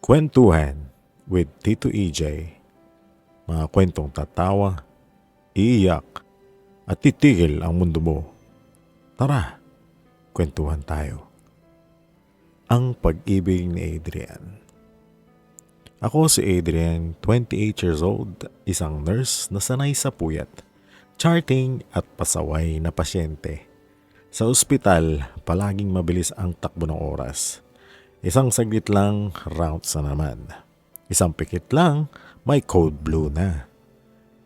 Kwentuhan with Tito EJ. Mga kwentong tatawa, iiyak, at titigil ang mundo mo. Tara, kwentuhan tayo. Ang pag-ibig ni Adrian. Ako si Adrian, 28 years old, isang nurse na sanay sa puyat, charting at pasaway na pasyente. Sa ospital, palaging mabilis ang takbo ng oras. Isang saglit lang, rounds na naman. Isang pikit lang, may code blue na.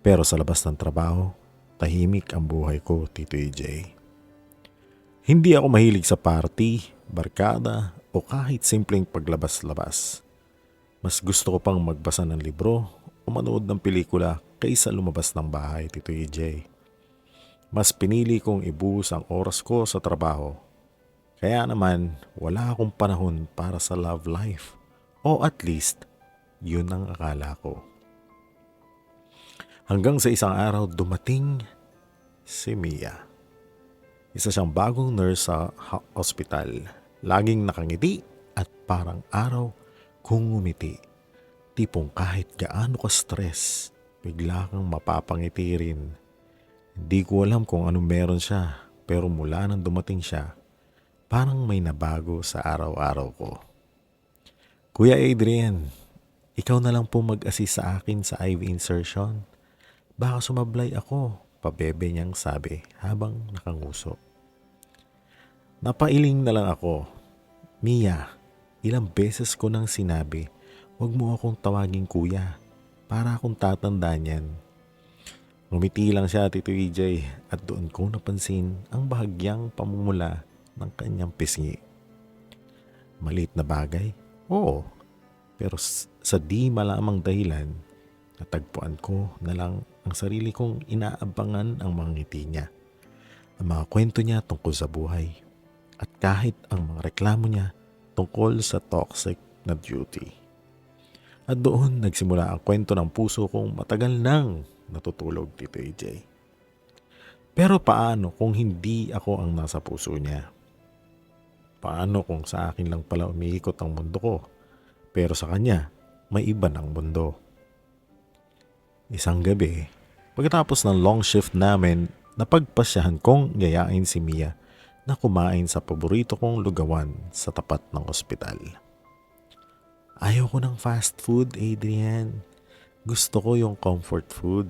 Pero sa labas ng trabaho, tahimik ang buhay ko, Tito EJ. Hindi ako mahilig sa party, barkada, o kahit simpleng paglabas-labas. Mas gusto ko pang magbasa ng libro o manood ng pelikula kaysa lumabas ng bahay, Tito EJ. Mas pinili kong ibuhos ang oras ko sa trabaho. Kaya naman, wala akong panahon para sa love life. O at least, yun ang akala ko. Hanggang sa isang araw dumating si Mia. Isa siyang bagong nurse sa ospital. Laging nakangiti at parang araw kung ngumiti. Tipong kahit gaano ka stress, bigla kang mapapangiti rin. Hindi ko alam kung anong meron siya, pero mula nang dumating siya, parang may nabago sa araw-araw ko. Kuya Adrian, ikaw na lang po mag-assist sa akin sa IV insertion. Baka sumablay ako, pabebe niyang sabi habang nakanguso. Napailing na lang ako. Mia, ilang beses ko nang sinabi, huwag mo akong tawaging kuya, para akong tatanda niyan. Ngumiti lang siya, Tito EJ, at doon ko napansin ang bahagyang pamumula ng kanyang pisngi. Maliit na bagay? Oo. Pero sa di malamang dahilan, natagpuan ko na lang ang sarili kong inaabangan ang mga ngiti niya. Ang mga kwento niya tungkol sa buhay. At kahit ang mga reklamo niya tungkol sa toxic na duty. At doon nagsimula ang kwento ng puso kong matagal nang natutulog, Tito EJ. Pero paano kung hindi ako ang nasa puso niya? Paano kung sa akin lang pala umiikot ang mundo ko, pero sa kanya may iba ng mundo? Isang gabi, pagkatapos ng long shift namin, napagpasyahan kong yayain si Mia na kumain sa paborito kong lugawan sa tapat ng ospital. Ayaw ko ng fast food, Adrian. Gusto ko yung comfort food.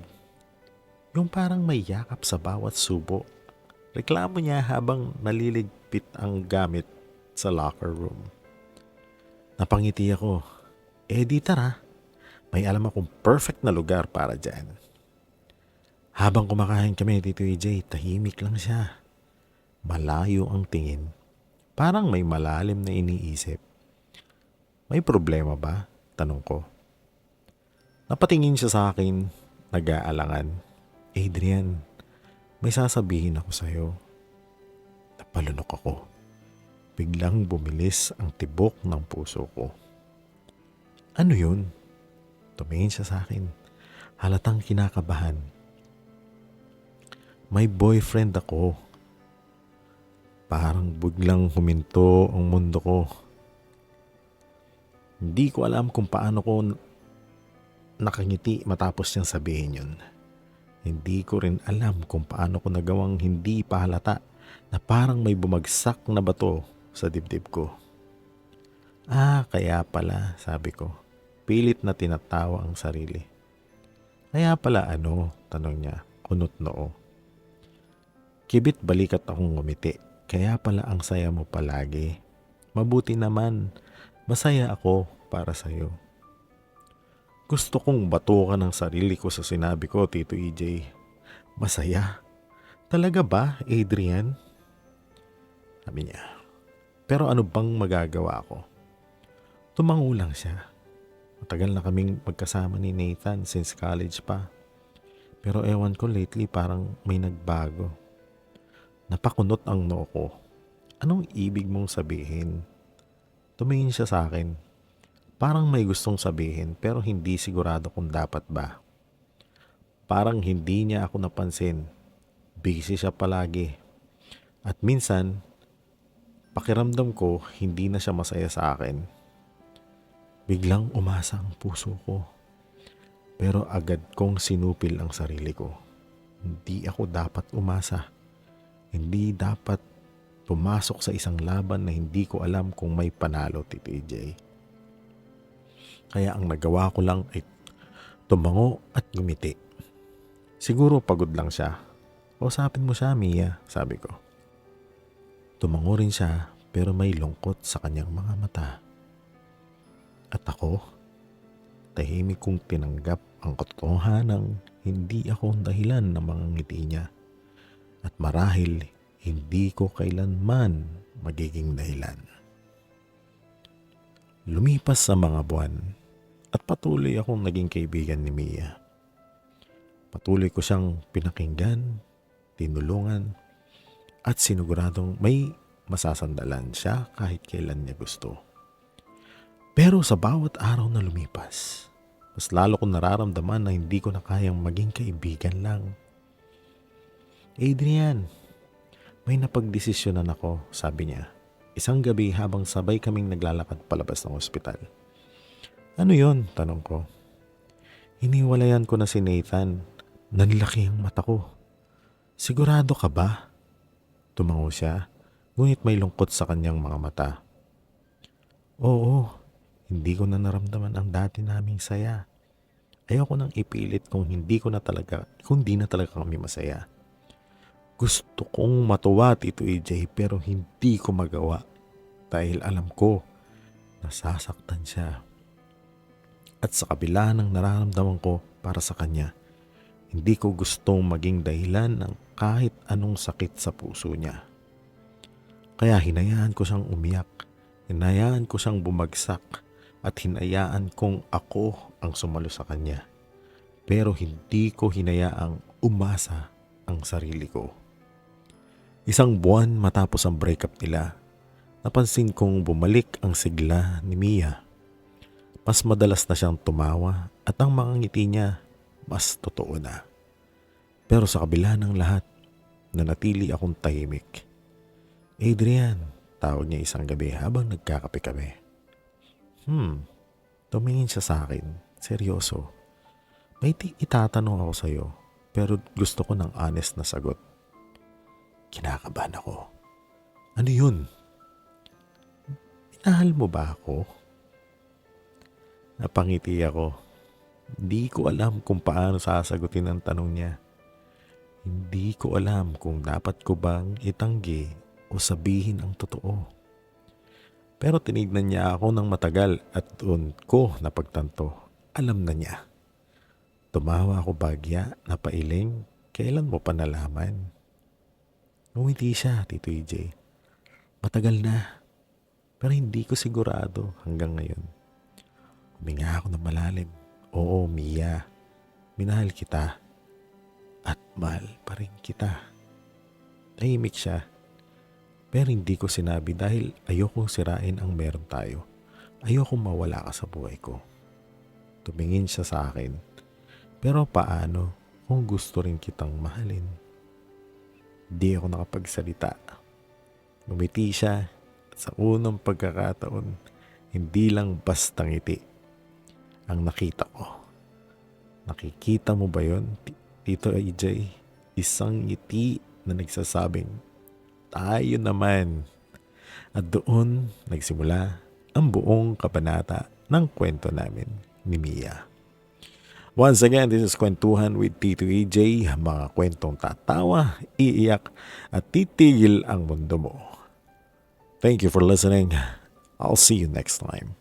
Yung parang may yakap sa bawat subo. Reklamo niya habang naliligpit ang gamit sa locker room. Napangiti ako. Di tara. May alam akong perfect na lugar para dyan. Habang kumakain kami, Tito EJ, tahimik lang siya. Malayo ang tingin. Parang may malalim na iniisip. May problema ba? Tanong ko. Napatingin siya sa akin, nag-aalangan. Adrian, may sasabihin ako sa'yo. Napalunok ako. Biglang bumilis ang tibok ng puso ko. Ano yun? Tumingin siya sa akin. Halatang kinakabahan. May boyfriend ako. Parang biglang huminto ang mundo ko. Hindi ko alam kung paano ko nakangiti matapos niyang sabihin yun. Hindi ko rin alam kung paano ko nagawang hindi pahalata na parang may bumagsak na bato sa dibdib ko. Kaya pala, sabi ko. Pilit na tinatawa ang sarili. Kaya pala ano? Tanong niya, kunot noo. Kibit balikat akong ngumiti. Kaya pala ang saya mo palagi. Mabuti naman. Masaya ako para sa'yo. Gusto kong batukan ng sarili ko sa sinabi ko, Tito EJ. Masaya? Talaga ba, Adrian? Sabi niya. Pero ano bang magagawa ko? Tumango lang siya. Matagal na kaming magkasama ni Nathan since college pa. Pero ewan ko lately parang may nagbago. Napakunot ang noo ko. Anong ibig mong sabihin? Tumingin siya sa akin. Parang may gustong sabihin pero hindi sigurado kung dapat ba. Parang hindi niya ako napansin. Busy siya palagi. At minsan, pakiramdam ko hindi na siya masaya sa akin. Biglang umasa ang puso ko. Pero agad kong sinupil ang sarili ko. Hindi ako dapat umasa. Hindi dapat pumasok sa isang laban na hindi ko alam kung may panalo, Tito EJ. Kaya ang nagawa ko lang ay tumango at ngumiti. Siguro pagod lang siya. Usapin mo siya, Mia, sabi ko. Tumango rin siya pero may lungkot sa kanyang mga mata. At ako, tahimik kong tinanggap ang katotohanang hindi ako ang dahilan ng mga ngiti niya. At marahil hindi ko kailanman magiging dahilan. Lumipas sa mga buwan at patuloy akong naging kaibigan ni Mia. Patuloy ko siyang pinakinggan, tinulungan, at siniguradong may masasandalan siya kahit kailan niya gusto. Pero sa bawat araw na lumipas, mas lalo kong nararamdaman na hindi ko na kayang maging kaibigan lang. Adrian, may napagdesisyonan ako, sabi niya. Isang gabi habang sabay kaming naglalakad palabas ng ospital. Ano yon? Tanong ko. Hiniwalayan ko na si Nathan. Nanlaki ang mata ko. Sigurado ka ba? Tumango siya, ngunit may lungkot sa kanyang mga mata. Oo, hindi ko na naramdaman ang dati naming saya. Ayoko nang ipilit kung di na talaga kami masaya. Gusto kong matuwa, Tito EJ, pero hindi ko magawa dahil alam ko nasasaktan siya. At sa kabila ng nararamdaman ko para sa kanya, hindi ko gustong maging dahilan ng kahit anong sakit sa puso niya. Kaya hinayaan ko siyang umiyak, hinayaan ko siyang bumagsak, at hinayaan kong ako ang sumalo sa kanya. Pero hindi ko hinayaang umasa ang sarili ko. Isang buwan matapos ang breakup nila, napansin kong bumalik ang sigla ni Mia. Mas madalas na siyang tumawa at ang mga ngiti niya mas totoo na. Pero sa kabila ng lahat, nanatili akong tahimik. Adrian, tawag niya isang gabi habang nagkakape kami. Tumingin siya sa akin, seryoso. May itatanong ako sa'yo, pero gusto ko ng honest na sagot. Kinakabahan ako. Ano yun? Minahal mo ba ako? Napangiti ako. Hindi ko alam kung paano sasagutin ang tanong niya. Hindi ko alam kung dapat ko bang itanggi o sabihin ang totoo. Pero tinignan niya ako ng matagal at doon ko napagtanto. Alam na niya. Tumawa ako bagya, napailing. Kailan mo pa nalaman? Ngumiti siya, Tito EJ. Matagal na. Pero hindi ko sigurado hanggang ngayon. Huminga ako ng malalim. Oo, Mia. Minahal kita. At mahal pa rin kita. Tahimik siya. Pero hindi ko sinabi dahil ayokong sirain ang meron tayo. Ayokong mawala ka sa buhay ko. Tumingin siya sa akin. Pero paano kung gusto rin kitang mahalin? Di ako nakapagsalita. Ngumiti siya at sa unang pagkakataon, hindi lang basta ngiti ang nakita ko. Nakikita mo ba yon, Tito EJ? Isang ngiti na nagsasabing, tayo naman. At doon nagsimula ang buong kabanata ng kwento namin ni Mia. Once again, this is Kwentuhan with Tito EJ, mga kwentong tatawa, iiyak, at titigil ang mundo mo. Thank you for listening. I'll see you next time.